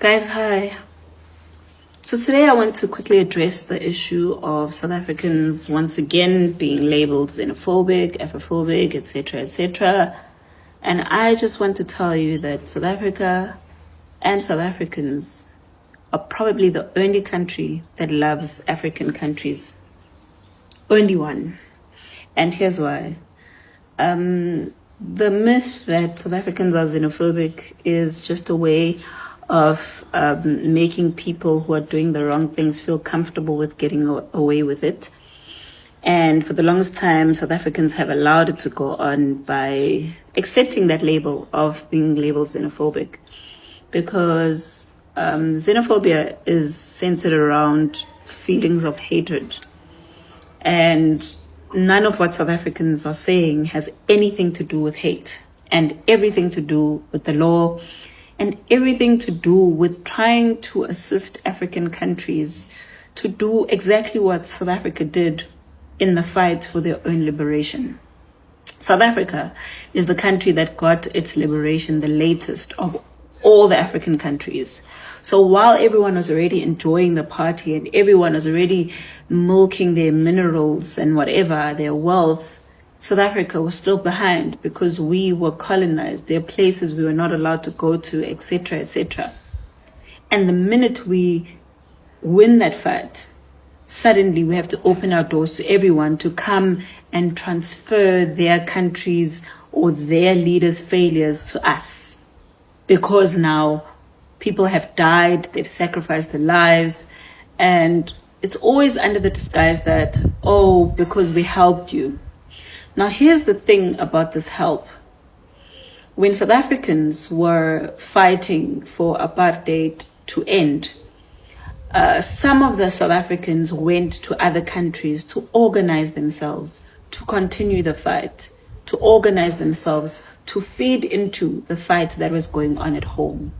Guys, hi. So today I want to quickly address the issue of South Africans once again being labeled xenophobic, Afrophobic, etc., etc. And I just want to tell you that South Africa and South Africans are probably the only country that loves African countries. Only one. And here's why. The myth that South Africans are xenophobic is just a way of making people who are doing the wrong things feel comfortable with getting away with it. And for the longest time, South Africans have allowed it to go on by accepting that label of being labeled xenophobic, because xenophobia is centered around feelings of hatred. And none of what South Africans are saying has anything to do with hate, and everything to do with the law, and everything to do with trying to assist African countries to do exactly what South Africa did in the fight for their own liberation. South Africa is the country that got its liberation the latest of all the African countries. So while everyone was already enjoying the party and everyone was already milking their minerals and whatever, their wealth, South Africa was still behind because we were colonized. There are places we were not allowed to go to, etc., etc. And the minute we win that fight, suddenly we have to open our doors to everyone to come and transfer their countries or their leaders' failures to us. Because now people have died, they've sacrificed their lives, and it's always under the disguise that, oh, because we helped you. Now, here's the thing about this help. When South Africans were fighting for apartheid to end, some of the South Africans went to other countries to organize themselves, to continue the fight, to organize themselves, to feed into the fight that was going on at home.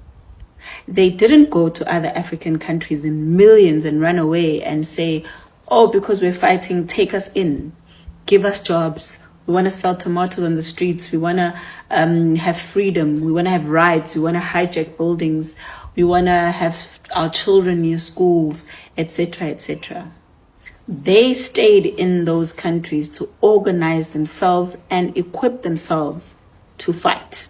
They didn't go to other African countries in millions and run away and say, oh, because we're fighting, take us in, give us jobs. We want to sell tomatoes on the streets. We want to have freedom. We want to have rights. We want to hijack buildings. We want to have our children near schools, etc., etc. They stayed in those countries to organize themselves and equip themselves to fight.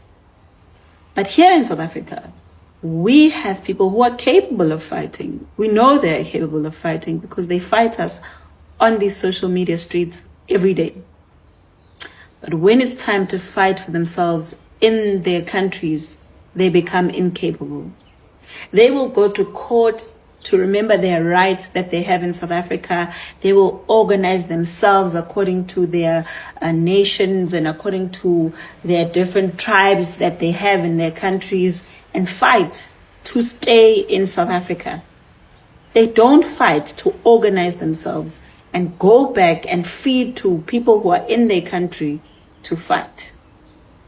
But here in South Africa, we have people who are capable of fighting. We know they're capable of fighting because they fight us on these social media streets every day. But when it's time to fight for themselves in their countries, they become incapable. They will go to court to remember their rights that they have in South Africa. They will organize themselves according to their nations and according to their different tribes that they have in their countries and fight to stay in South Africa. They don't fight to organize themselves and go back and feed to people who are in their country to fight.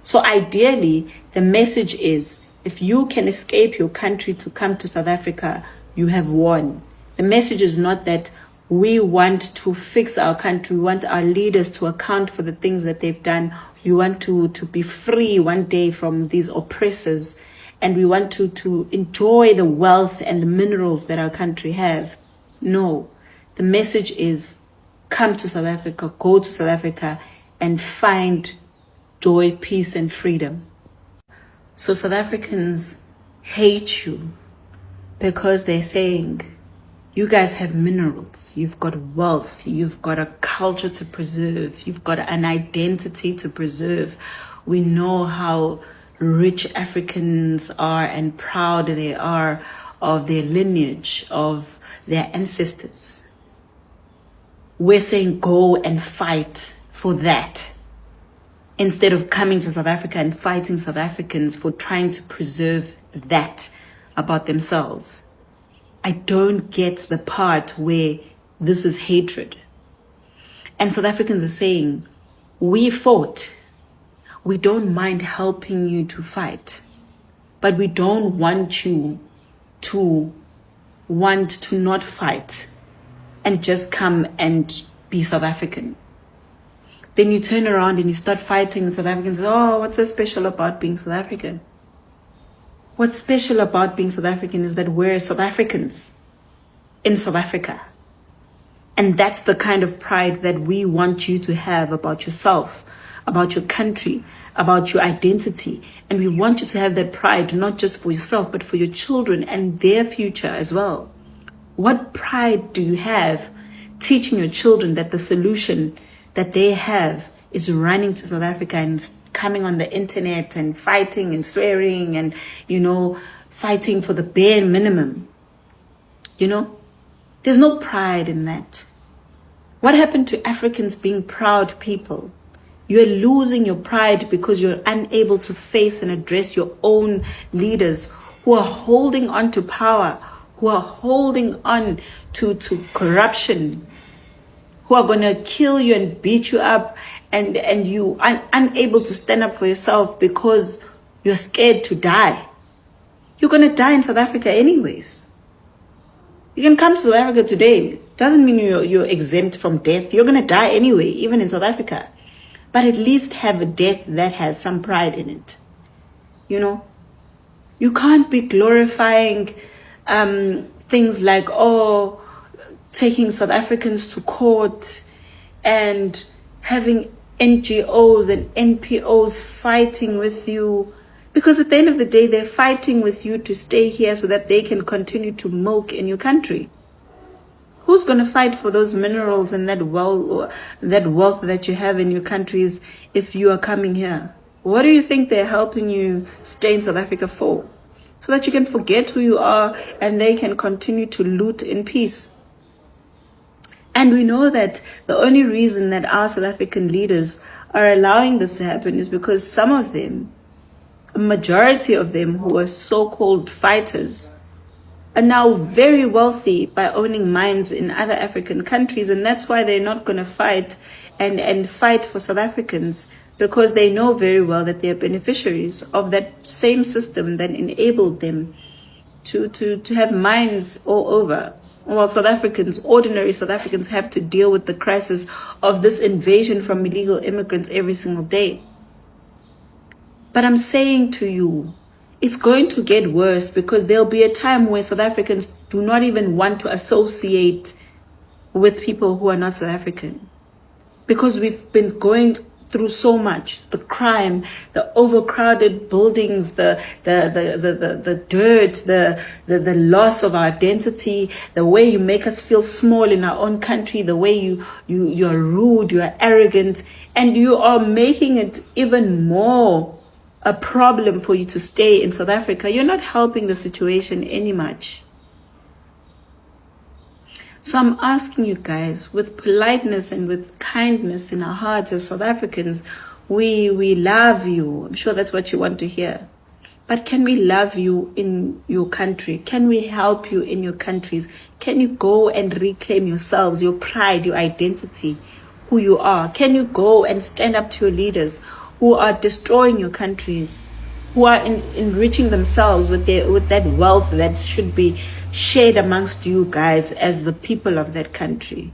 So ideally, the message is, if you can escape your country to come to South Africa, you have won. The message is not that we want to fix our country. We want our leaders to account for the things that they've done. We want to be free one day from these oppressors. And we want to enjoy the wealth and the minerals that our country have. No, the message is, come to South Africa, go to South Africa and find joy, peace, and freedom. So South Africans hate you because they're saying, you guys have minerals, you've got wealth, you've got a culture to preserve, you've got an identity to preserve. We know how rich Africans are and proud they are of their lineage, of their ancestors. We're saying go and fight for that, instead of coming to South Africa and fighting South Africans for trying to preserve that about themselves. I don't get the part where this is hatred. And South Africans are saying, we fought. We don't mind helping you to fight, but we don't want you to want to not fight and just come and be South African. Then you turn around and you start fighting South Africans. Oh, what's so special about being South African? What's special about being South African is that we're South Africans in South Africa. And that's the kind of pride that we want you to have about yourself, about your country, about your identity. And we want you to have that pride, not just for yourself, but for your children and their future as well. What pride do you have teaching your children that the solution that they have is running to South Africa and coming on the internet and fighting and swearing and, fighting for the bare minimum? There's no pride in that. What happened to Africans being proud people? You're losing your pride because you're unable to face and address your own leaders who are holding on to power, who are holding on to corruption, who are going to kill you and beat you up, and you are unable to stand up for yourself because you're scared to die. You're going to die in South Africa anyways. You can come to South Africa today. Doesn't mean you're exempt from death. You're going to die anyway, even in South Africa. But at least have a death that has some pride in it. You can't be glorifying things like, taking South Africans to court and having NGOs and NPOs fighting with you. Because at the end of the day, they're fighting with you to stay here so that they can continue to milk in your country. Who's going to fight for those minerals and that wealth that you have in your countries if you are coming here? What do you think they're helping you stay in South Africa for? So that you can forget who you are and they can continue to loot in peace. And we know that the only reason that our South African leaders are allowing this to happen is because some of them, a majority of them who are so-called fighters, are now very wealthy by owning mines in other African countries. And that's why they're not going to fight and fight for South Africans, because they know very well that they're beneficiaries of that same system that enabled them to have mines all over. While ordinary South Africans have to deal with the crisis of this invasion from illegal immigrants every single day. But I'm saying to you, it's going to get worse, because there'll be a time where South Africans do not even want to associate with people who are not South African. Because we've been going through so much: the crime, the overcrowded buildings, the dirt, the loss of our identity, the way you make us feel small in our own country, the way you are rude, you are arrogant, and you are making it even more a problem for you to stay in South Africa. You're not helping the situation any much. So I'm asking you guys, with politeness and with kindness in our hearts as South Africans, we love you. I'm sure that's what you want to hear. But can we love you in your country? Can we help you in your countries? Can you go and reclaim yourselves, your pride, your identity, who you are? Can you go and stand up to your leaders who are destroying your countries, who are enriching themselves with that wealth that should be shared amongst you guys as the people of that country?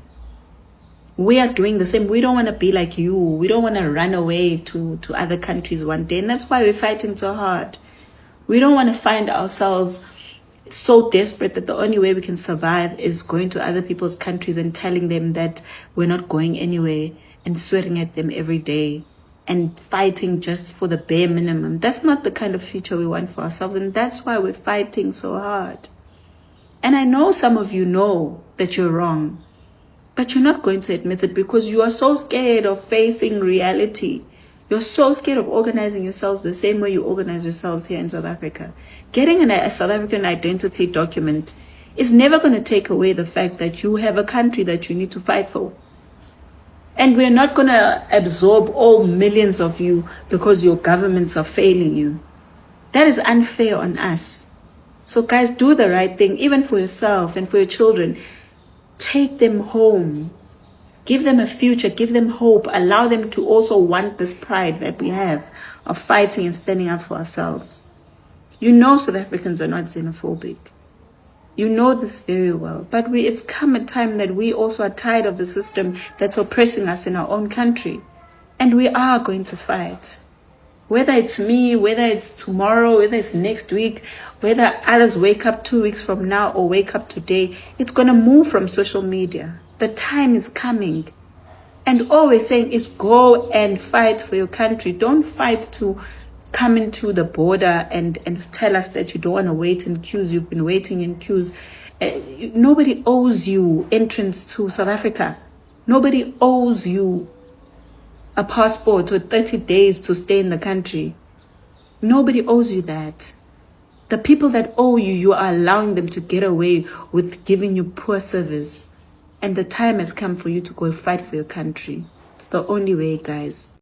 We are doing the same. We don't want to be like you. We don't want to run away to other countries one day. And that's why we're fighting so hard. We don't want to find ourselves so desperate that the only way we can survive is going to other people's countries and telling them that we're not going anywhere and swearing at them every day and fighting just for the bare minimum. That's not the kind of future we want for ourselves, and that's why we're fighting so hard. And I know some of you know that you're wrong, but you're not going to admit it because you are so scared of facing reality. You're so scared of organizing yourselves the same way you organize yourselves here in South Africa. Getting a South African identity document is never going to take away the fact that you have a country that you need to fight for. And we're not going to absorb all millions of you because your governments are failing you. That is unfair on us. So guys, do the right thing, even for yourself and for your children. Take them home. Give them a future. Give them hope. Allow them to also want this pride that we have of fighting and standing up for ourselves. You know South Africans are not xenophobic. You know this very well. But it's come a time that we also are tired of the system that's oppressing us in our own country. And we are going to fight. Whether it's me, whether it's tomorrow, whether it's next week, whether others wake up 2 weeks from now or wake up today, it's going to move from social media. The time is coming. And all we're saying is go and fight for your country. Don't fight to come into the border and tell us that you don't want to wait in queues. You've been waiting in queues. Nobody owes you entrance to South Africa. Nobody owes you a passport or 30 days to stay in the country. Nobody owes you that. The people that owe you, you are allowing them to get away with giving you poor service. And the time has come for you to go fight for your country. It's the only way, guys.